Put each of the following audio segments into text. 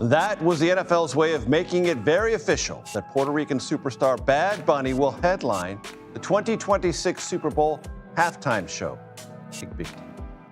That was the NFL's way of making it very official that Puerto Rican superstar Bad Bunny will headline the 2026 Super Bowl halftime show. Big deal.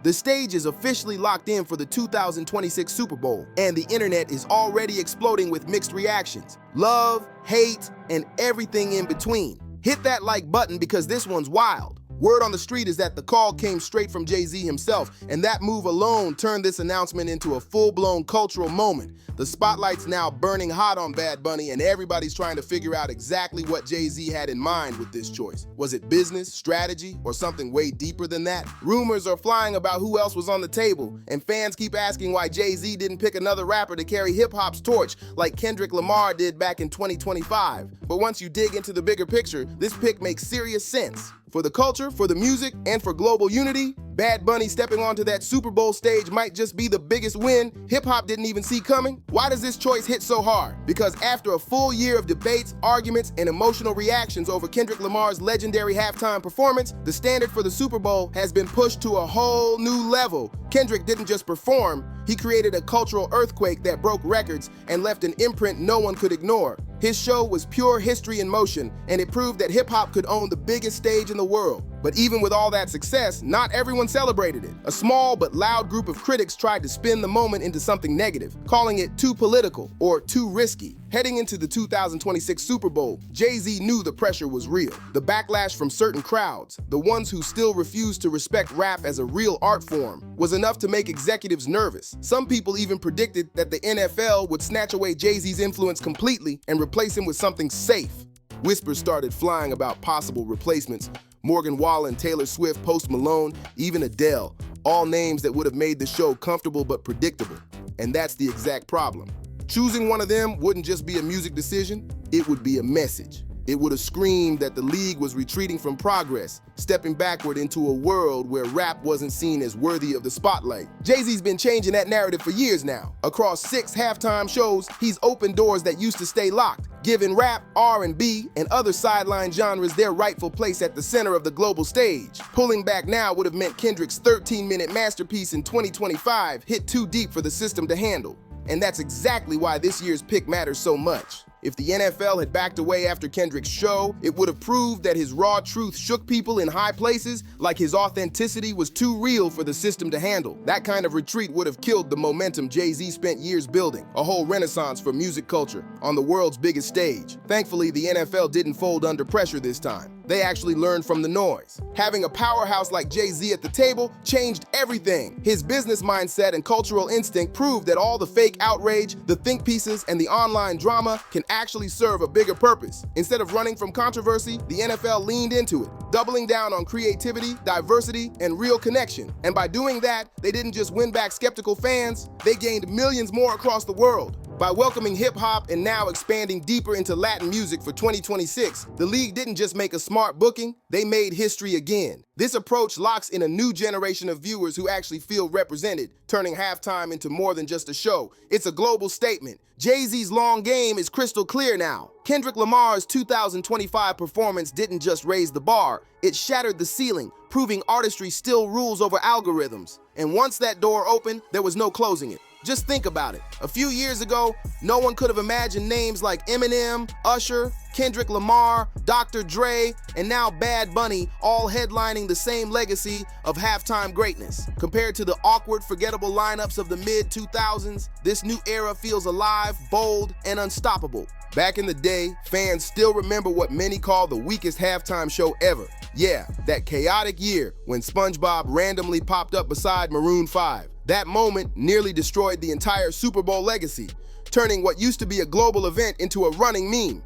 The stage is officially locked in for the 2026 Super Bowl, and the internet is already exploding with mixed reactions. Love, hate, and everything in between. Hit that like button because this one's wild. Word on the street is that the call came straight from Jay-Z himself, and that move alone turned this announcement into a full-blown cultural moment. The spotlight's now burning hot on Bad Bunny, and everybody's trying to figure out exactly what Jay-Z had in mind with this choice. Was it business, strategy, or something way deeper than that? Rumors are flying about who else was on the table, and fans keep asking why Jay-Z didn't pick another rapper to carry hip-hop's torch like Kendrick Lamar did back in 2025. But once you dig into the bigger picture, this pick makes serious sense. For the culture, for the music, and for global unity, Bad Bunny stepping onto that Super Bowl stage might just be the biggest win hip-hop didn't even see coming. Why does this choice hit so hard? Because after a full year of debates, arguments, and emotional reactions over Kendrick Lamar's legendary halftime performance, the standard for the Super Bowl has been pushed to a whole new level. Kendrick didn't just perform, he created a cultural earthquake that broke records and left an imprint no one could ignore. His show was pure history in motion, and it proved that hip-hop could own the biggest stage in the world. But even with all that success, not everyone celebrated it. A small but loud group of critics tried to spin the moment into something negative, calling it too political or too risky. Heading into the 2026 Super Bowl, Jay-Z knew the pressure was real. The backlash from certain crowds, the ones who still refused to respect rap as a real art form, was enough to make executives nervous. Some people even predicted that the NFL would snatch away Jay-Z's influence completely and replace him with something safe. Whispers started flying about possible replacements. Morgan Wallen, Taylor Swift, Post Malone, even Adele, all names that would have made the show comfortable but predictable. And that's the exact problem. Choosing one of them wouldn't just be a music decision, it would be a message. It would have screamed that the league was retreating from progress, stepping backward into a world where rap wasn't seen as worthy of the spotlight. Jay-Z's been changing that narrative for years now. Across 6 halftime shows, he's opened doors that used to stay locked, giving rap, R&B, and other sideline genres their rightful place at the center of the global stage. Pulling back now would have meant Kendrick's 13-minute masterpiece in 2025 hit too deep for the system to handle. And that's exactly why this year's pick matters so much. If the NFL had backed away after Kendrick's show, it would have proved that his raw truth shook people in high places, like his authenticity was too real for the system to handle. That kind of retreat would have killed the momentum Jay-Z spent years building, a whole renaissance for music culture on the world's biggest stage. Thankfully, the NFL didn't fold under pressure this time. They actually learned from the noise. Having a powerhouse like Jay-Z at the table changed everything. His business mindset and cultural instinct proved that all the fake outrage, the think pieces, and the online drama can actually serve a bigger purpose. Instead of running from controversy, the NFL leaned into it, doubling down on creativity, diversity, and real connection. And by doing that, they didn't just win back skeptical fans, they gained millions more across the world. By welcoming hip-hop and now expanding deeper into Latin music for 2026, the league didn't just make a smart booking, they made history again. This approach locks in a new generation of viewers who actually feel represented, turning halftime into more than just a show. It's a global statement. Jay-Z's long game is crystal clear now. Kendrick Lamar's 2025 performance didn't just raise the bar, it shattered the ceiling, proving artistry still rules over algorithms. And once that door opened, there was no closing it. Just think about it. A few years ago, no one could have imagined names like Eminem, Usher, Kendrick Lamar, Dr. Dre, and now Bad Bunny all headlining the same legacy of halftime greatness. Compared to the awkward, forgettable lineups of the mid-2000s, this new era feels alive, bold, and unstoppable. Back in the day, fans still remember what many call the weakest halftime show ever. Yeah, that chaotic year when SpongeBob randomly popped up beside Maroon 5. That moment nearly destroyed the entire Super Bowl legacy, turning what used to be a global event into a running meme.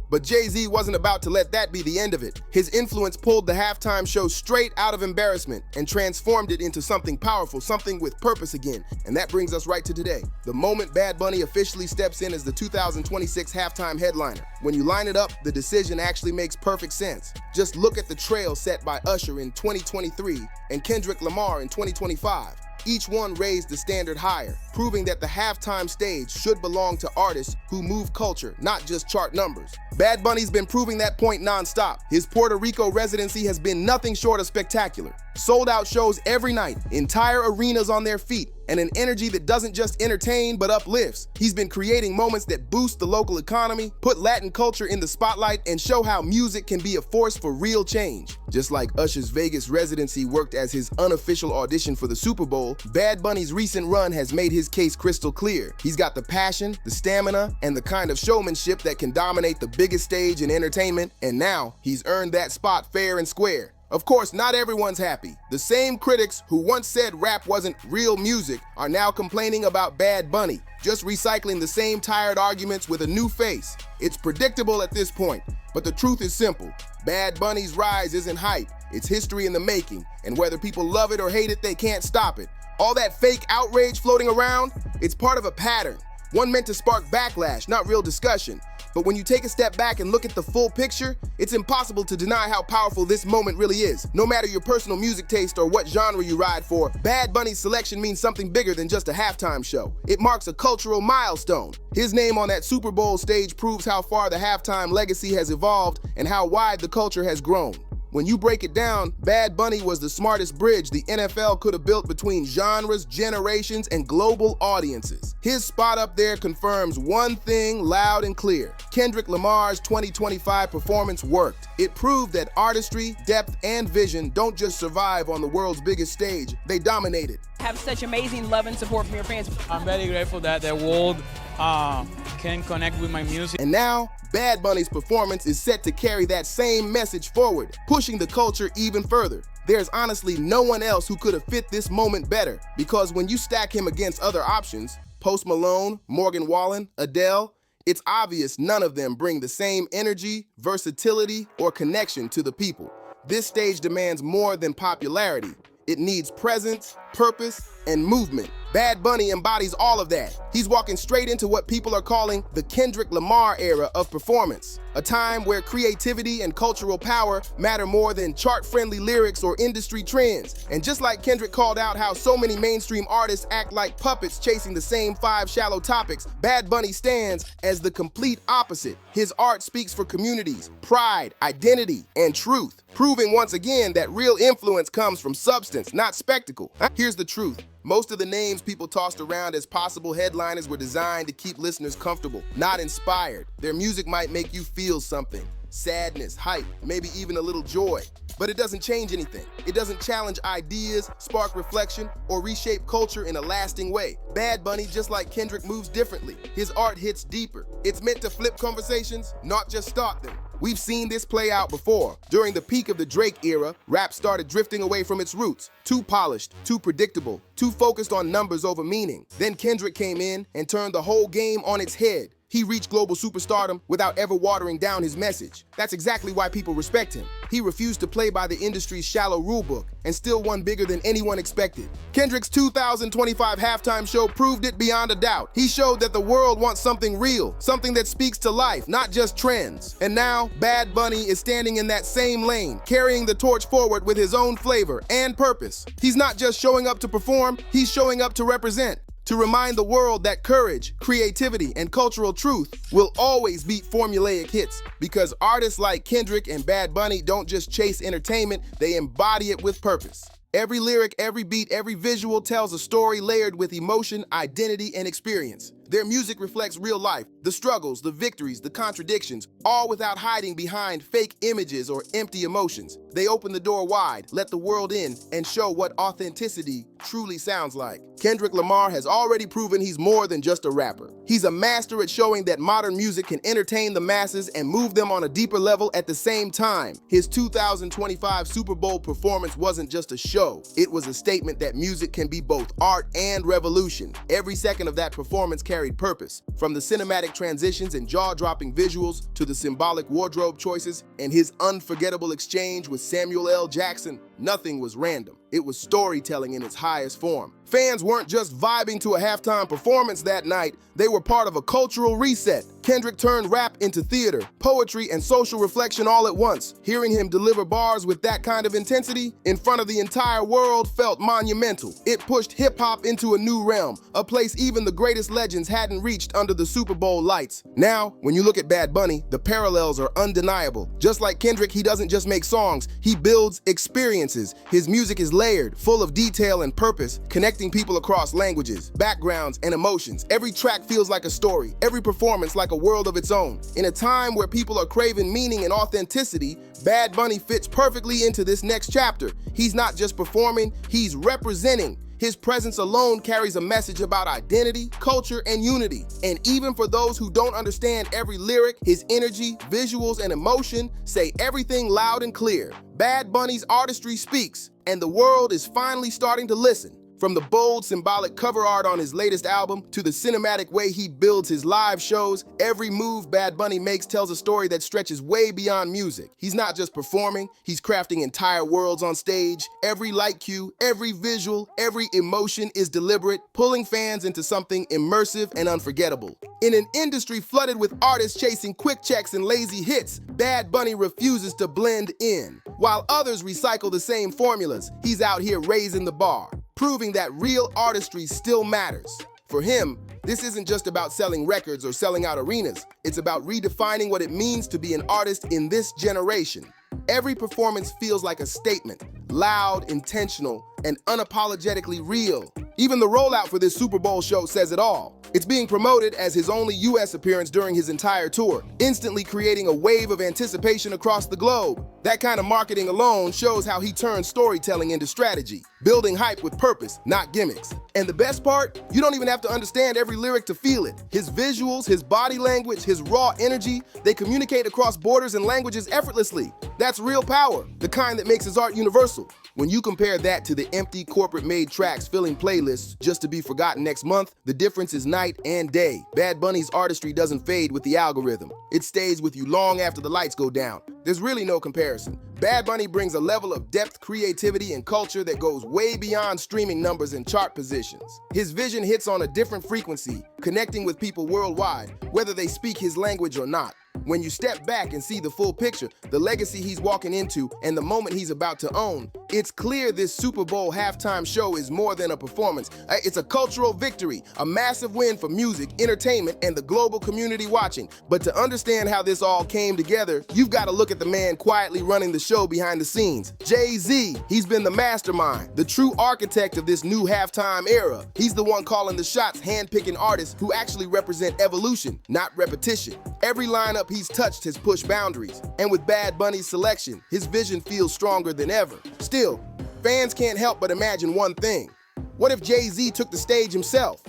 But Jay-Z wasn't about to let that be the end of it. His influence pulled the halftime show straight out of embarrassment and transformed it into something powerful, something with purpose again. And that brings us right to today. The moment Bad Bunny officially steps in as the 2026 halftime headliner. When you line it up, the decision actually makes perfect sense. Just look at the trail set by Usher in 2023 and Kendrick Lamar in 2025. Each one raised the standard higher. proving that the halftime stage should belong to artists who move culture, not just chart numbers. Bad Bunny's been proving that point nonstop. His Puerto Rico residency has been nothing short of spectacular. Sold out shows every night, entire arenas on their feet, and an energy that doesn't just entertain but uplifts. He's been creating moments that boost the local economy, put Latin culture in the spotlight, and show how music can be a force for real change. Just like Usher's Vegas residency worked as his unofficial audition for the Super Bowl, Bad Bunny's recent run has made his case crystal clear. He's got the passion, the stamina, and the kind of showmanship that can dominate the biggest stage in entertainment, and now he's earned that spot fair and square. Of course, not everyone's happy. The same critics who once said rap wasn't real music are now complaining about Bad Bunny, just recycling the same tired arguments with a new face. It's predictable at this point, but the truth is simple. Bad Bunny's rise isn't hype, it's history in the making, and whether people love it or hate it, they can't stop it. All that fake outrage floating around, it's part of a pattern, one meant to spark backlash, not real discussion. But when you take a step back and look at the full picture, it's impossible to deny how powerful this moment really is. No matter your personal music taste or what genre you ride for, Bad Bunny's selection means something bigger than just a halftime show. It marks a cultural milestone. His name on that Super Bowl stage proves how far the halftime legacy has evolved and how wide the culture has grown. When you break it down, Bad Bunny was the smartest bridge the NFL could have built between genres, generations, and global audiences. His spot up there confirms one thing loud and clear. Kendrick Lamar's 2025 performance worked. It proved that artistry, depth, and vision don't just survive on the world's biggest stage, they dominate it. Have such amazing love and support from your fans. I'm very grateful that the world can connect with my music. And now, Bad Bunny's performance is set to carry that same message forward, pushing the culture even further. There's honestly no one else who could have fit this moment better, because when you stack him against other options, Post Malone, Morgan Wallen, Adele, it's obvious none of them bring the same energy, versatility, or connection to the people. This stage demands more than popularity. It needs presence, purpose, and movement. Bad Bunny embodies all of that. He's walking straight into what people are calling the Kendrick Lamar era of performance, a time where creativity and cultural power matter more than chart-friendly lyrics or industry trends. And just like Kendrick called out how so many mainstream artists act like puppets chasing the same 5 shallow topics, Bad Bunny stands as the complete opposite. His art speaks for communities, pride, identity, and truth, proving once again that real influence comes from substance, not spectacle. Here's the truth. Most of the names people tossed around as possible headliners were designed to keep listeners comfortable, not inspired. Their music might make you feel something. Sadness, hype, maybe even a little joy. But it doesn't change anything. It doesn't challenge ideas, spark reflection, or reshape culture in a lasting way. Bad Bunny, just like Kendrick, moves differently. His art hits deeper. It's meant to flip conversations, not just start them. We've seen this play out before. During the peak of the Drake era, rap started drifting away from its roots. Too polished, too predictable, too focused on numbers over meaning. Then Kendrick came in and turned the whole game on its head. He reached global superstardom without ever watering down his message. That's exactly why people respect him. He refused to play by the industry's shallow rulebook and still won bigger than anyone expected. Kendrick's 2025 halftime show proved it beyond a doubt. He showed that the world wants something real, something that speaks to life, not just trends. And now, Bad Bunny is standing in that same lane, carrying the torch forward with his own flavor and purpose. He's not just showing up to perform, he's showing up to represent. To remind the world that courage, creativity, and cultural truth will always beat formulaic hits, because artists like Kendrick and Bad Bunny don't just chase entertainment, they embody it with purpose. Every lyric, every beat, every visual tells a story layered with emotion, identity, and experience. Their music reflects real life, the struggles, the victories, the contradictions, all without hiding behind fake images or empty emotions. They open the door wide, let the world in, and show what authenticity truly sounds like. Kendrick Lamar has already proven he's more than just a rapper. He's a master at showing that modern music can entertain the masses and move them on a deeper level at the same time. His 2025 Super Bowl performance wasn't just a show. It was a statement that music can be both art and revolution. Every second of that performance carried purpose, from the cinematic transitions and jaw-dropping visuals to the symbolic wardrobe choices and his unforgettable exchange with Samuel L. Jackson. Nothing was random. it was storytelling in its highest form. Fans weren't just vibing to a halftime performance that night, they were part of a cultural reset. Kendrick turned rap into theater, poetry, and social reflection all at once. Hearing him deliver bars with that kind of intensity in front of the entire world felt monumental. It pushed hip-hop into a new realm, a place even the greatest legends hadn't reached under the Super Bowl lights. Now, when you look at Bad Bunny, the parallels are undeniable. Just like Kendrick, he doesn't just make songs, he builds experiences. His music is layered, full of detail and purpose, connecting people across languages, backgrounds, and emotions. Every track feels like a story, every performance like a world of its own. In a time where people are craving meaning and authenticity, Bad Bunny fits perfectly into this next chapter. He's not just performing, he's representing. His presence alone carries a message about identity, culture, and unity. And even for those who don't understand every lyric, his energy, visuals, and emotion say everything loud and clear. Bad Bunny's artistry speaks, and the world is finally starting to listen. From the bold, symbolic cover art on his latest album to the cinematic way he builds his live shows, every move Bad Bunny makes tells a story that stretches way beyond music. He's not just performing, he's crafting entire worlds on stage. Every light cue, every visual, every emotion is deliberate, pulling fans into something immersive and unforgettable. In an industry flooded with artists chasing quick checks and lazy hits, Bad Bunny refuses to blend in. While others recycle the same formulas, he's out here raising the bar, proving that real artistry still matters. For him, this isn't just about selling records or selling out arenas. It's about redefining what it means to be an artist in this generation. Every performance feels like a statement, loud, intentional, and unapologetically real. Even the rollout for this Super Bowl show says it all. It's being promoted as his only US appearance during his entire tour, instantly creating a wave of anticipation across the globe. That kind of marketing alone shows how he turns storytelling into strategy, building hype with purpose, not gimmicks. And the best part, you don't even have to understand every lyric to feel it. His visuals, his body language, his raw energy, they communicate across borders and languages effortlessly. That's real power, the kind that makes his art universal. When you compare that to the empty corporate-made tracks filling playlists just to be forgotten next month, the difference is night and day. Bad Bunny's artistry doesn't fade with the algorithm. It stays with you long after the lights go down. There's really no comparison. Bad Bunny brings a level of depth, creativity, and culture that goes way beyond streaming numbers and chart positions. His vision hits on a different frequency, connecting with people worldwide, whether they speak his language or not. When you step back and see the full picture, the legacy he's walking into, and the moment he's about to own, it's clear this Super Bowl halftime show is more than a performance. It's a cultural victory, a massive win for music, entertainment, and the global community watching. But to understand how this all came together, you've got to look at the man quietly running the show behind the scenes. Jay-Z, he's been the mastermind, the true architect of this new halftime era. He's the one calling the shots, hand-picking artists who actually represent evolution, not repetition. Every lineup he's touched has pushed boundaries, and with Bad Bunny's selection, his vision feels stronger than ever. Still, fans can't help but imagine one thing. What if Jay-Z took the stage himself?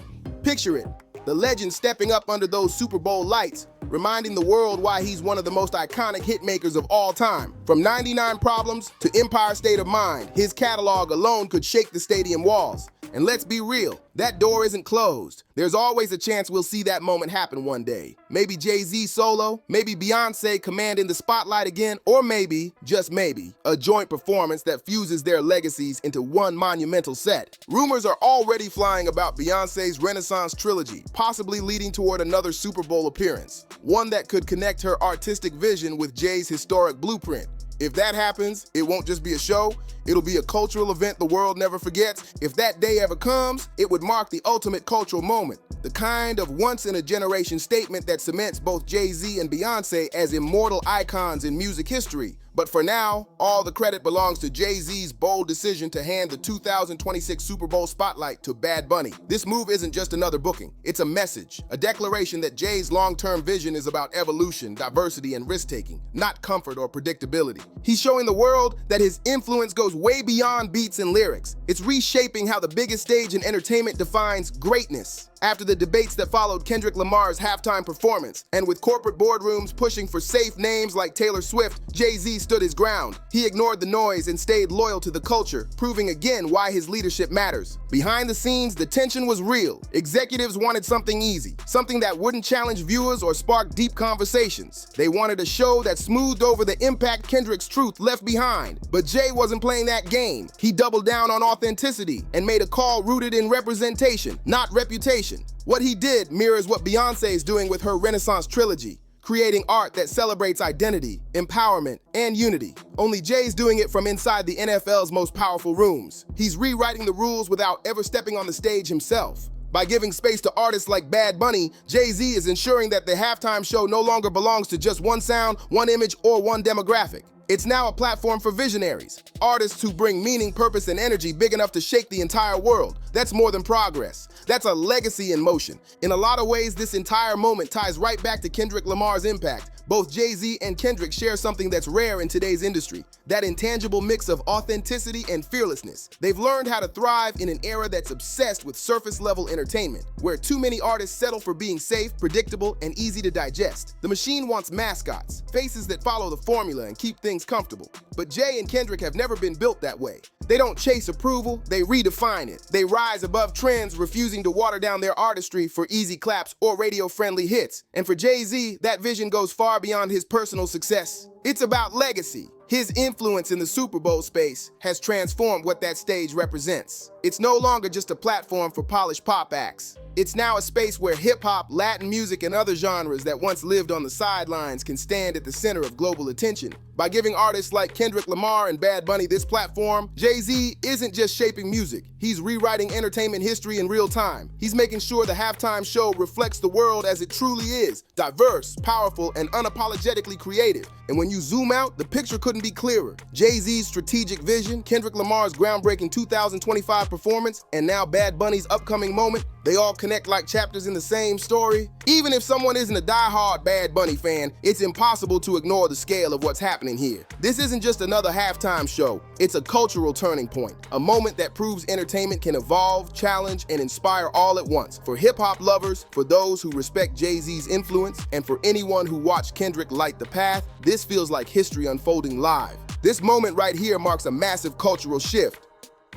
Picture it, the legend stepping up under those Super Bowl lights, reminding the world why he's one of the most iconic hitmakers of all time. From 99 Problems to Empire State of Mind, his catalog alone could shake the stadium walls. And let's be real, that door isn't closed. There's always a chance we'll see that moment happen one day. Maybe Jay-Z solo, maybe Beyonce commanding the spotlight again, or maybe, just maybe, a joint performance that fuses their legacies into one monumental set. Rumors are already flying about Beyonce's Renaissance trilogy, possibly leading toward another Super Bowl appearance, one that could connect her artistic vision with Jay's historic blueprint. If that happens, it won't just be a show, it'll be a cultural event the world never forgets. If that day ever comes, it would mark the ultimate cultural moment, the kind of once-in-a-generation statement that cements both Jay-Z and Beyonce as immortal icons in music history. But for now, all the credit belongs to Jay-Z's bold decision to hand the 2026 Super Bowl spotlight to Bad Bunny. This move isn't just another booking, it's a message, a declaration that Jay's long-term vision is about evolution, diversity, and risk-taking, not comfort or predictability. He's showing the world that his influence goes way beyond beats and lyrics. It's reshaping how the biggest stage in entertainment defines greatness. After the debates that followed Kendrick Lamar's halftime performance, and with corporate boardrooms pushing for safe names like Taylor Swift, Jay-Z stood his ground. He ignored the noise and stayed loyal to the culture, proving again why his leadership matters. Behind the scenes, the tension was real. Executives wanted something easy, something that wouldn't challenge viewers or spark deep conversations. They wanted a show that smoothed over the impact Kendrick's truth left behind. But Jay wasn't playing that game. He doubled down on authenticity and made a call rooted in representation, not reputation. What he did mirrors what Beyonce is doing with her Renaissance trilogy, creating art that celebrates identity, empowerment, and unity. Only Jay's doing it from inside the NFL's most powerful rooms. He's rewriting the rules without ever stepping on the stage himself. By giving space to artists like Bad Bunny, Jay-Z is ensuring that the halftime show no longer belongs to just one sound, one image, or one demographic. It's now a platform for visionaries, artists who bring meaning, purpose, and energy big enough to shake the entire world. That's more than progress. That's a legacy in motion. In a lot of ways, this entire moment ties right back to Kendrick Lamar's impact. Both Jay-Z and Kendrick share something that's rare in today's industry, that intangible mix of authenticity and fearlessness. They've learned how to thrive in an era that's obsessed with surface-level entertainment, where too many artists settle for being safe, predictable, and easy to digest. The machine wants mascots, faces that follow the formula and keep things comfortable. But Jay and Kendrick have never been built that way. They don't chase approval, they redefine it. They rise above trends, refusing to water down their artistry for easy claps or radio-friendly hits. And for Jay-Z, that vision goes far beyond his personal success. It's about legacy. His influence in the Super Bowl space has transformed what that stage represents. It's no longer just a platform for polished pop acts. It's now a space where hip-hop, Latin music, and other genres that once lived on the sidelines can stand at the center of global attention. By giving artists like Kendrick Lamar and Bad Bunny this platform, Jay-Z isn't just shaping music. He's rewriting entertainment history in real time. He's making sure the halftime show reflects the world as it truly is, diverse, powerful, and unapologetically creative. And when you zoom out, the picture couldn't be clearer. Jay-Z's strategic vision, Kendrick Lamar's groundbreaking 2025 performance, and now Bad Bunny's upcoming moment, they all connect like chapters in the same story. Even if someone isn't a die-hard Bad Bunny fan, it's impossible to ignore the scale of what's happening here. This isn't just another halftime show. It's a cultural turning point, a moment that proves entertainment can evolve, challenge, and inspire all at once. For hip-hop lovers, for those who respect Jay-Z's influence, and for anyone who watched Kendrick light the path, this feels like history unfolding live. This moment right here marks a massive cultural shift,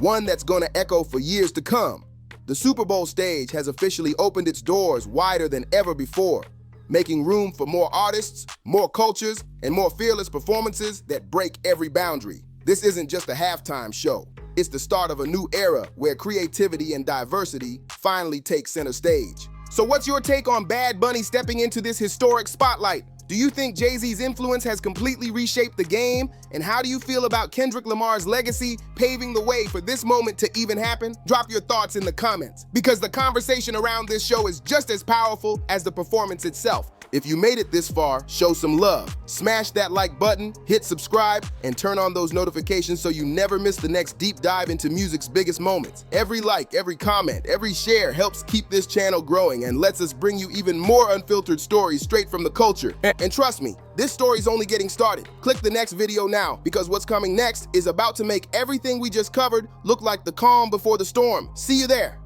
one that's gonna echo for years to come. The Super Bowl stage has officially opened its doors wider than ever before, making room for more artists, more cultures, and more fearless performances that break every boundary. This isn't just a halftime show. It's the start of a new era where creativity and diversity finally take center stage. So what's your take on Bad Bunny stepping into this historic spotlight? Do you think Jay-Z's influence has completely reshaped the game? And how do you feel about Kendrick Lamar's legacy paving the way for this moment to even happen? Drop your thoughts in the comments, because the conversation around this show is just as powerful as the performance itself. If you made it this far, show some love. Smash that like button, hit subscribe, and turn on those notifications so you never miss the next deep dive into music's biggest moments. Every like, every comment, every share helps keep this channel growing and lets us bring you even more unfiltered stories straight from the culture. And trust me, this story's only getting started. Click the next video now, because what's coming next is about to make everything we just covered look like the calm before the storm. See you there.